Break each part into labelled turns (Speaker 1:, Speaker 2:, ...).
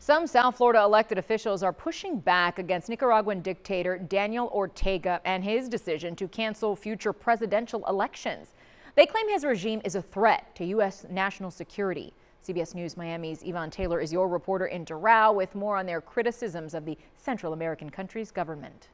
Speaker 1: Some South Florida elected officials are pushing back against Nicaraguan dictator Daniel Ortega and his decision to cancel future presidential elections. They claim his regime is a threat to U.S. national security. CBS News Miami's Yvonne Taylor is your reporter in Doral with more on their criticisms of the Central American country's government.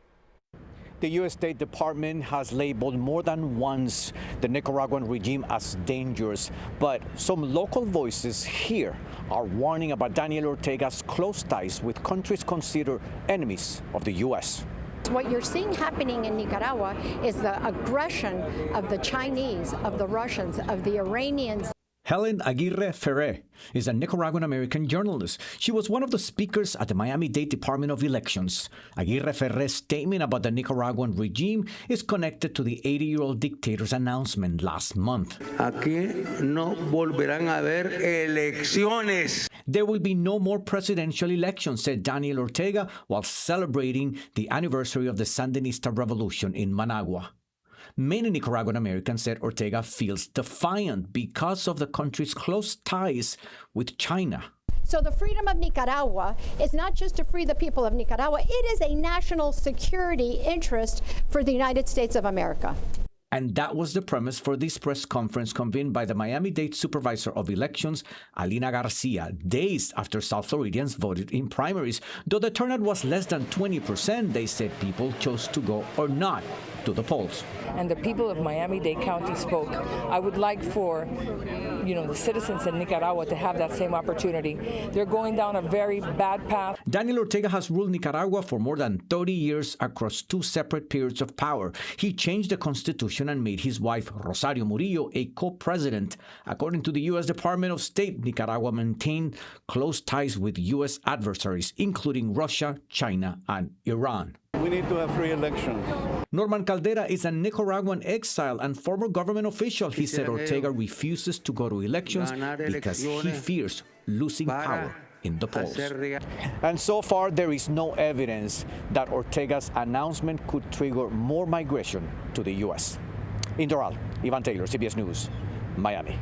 Speaker 2: The U.S. State Department has labeled more than once the Nicaraguan regime as dangerous, but some local voices here are warning about Daniel Ortega's close ties with countries considered enemies of the U.S.
Speaker 3: What you're seeing happening in Nicaragua is the aggression of the Chinese, of the Russians, of the Iranians.
Speaker 4: Helen Aguirre Ferrer is a Nicaraguan-American journalist. She was one of the speakers at the Miami-Dade Department of Elections. Aguirre Ferrer's statement about the Nicaraguan regime is connected to the 80-year-old dictator's announcement last month.
Speaker 5: Aquí no volverán a haber elecciones.
Speaker 4: There will be no more presidential elections, said Daniel Ortega while celebrating the anniversary of the Sandinista revolution in Managua. Many Nicaraguan Americans said Ortega feels defiant because of the country's close ties with China.
Speaker 3: So the freedom of Nicaragua is not just to free the people of Nicaragua, it is a national security interest for the United States of America.
Speaker 4: And that was the premise for this press conference convened by the Miami-Dade Supervisor of Elections, Alina Garcia, days after South Floridians voted in primaries. Though the turnout was less than 20%, they said people chose to go or not to the polls.
Speaker 6: And the people of Miami-Dade County spoke. I would like for, the citizens in Nicaragua to have that same opportunity. They're going down a very bad path.
Speaker 4: Daniel Ortega has ruled Nicaragua for more than 30 years across two separate periods of power. He changed the constitution and made his wife, Rosario Murillo, a co-president. According to the U.S. Department of State, Nicaragua maintained close ties with U.S. adversaries, including Russia, China, and Iran.
Speaker 7: We need to have free elections.
Speaker 4: Norman Caldera is a Nicaraguan exile and former government official. He said Ortega refuses to go to elections because he fears losing power in the polls.
Speaker 2: And so far, there is no evidence that Ortega's announcement could trigger more migration to the U.S. In Doral, Yvonne Taylor, CBS News, Miami.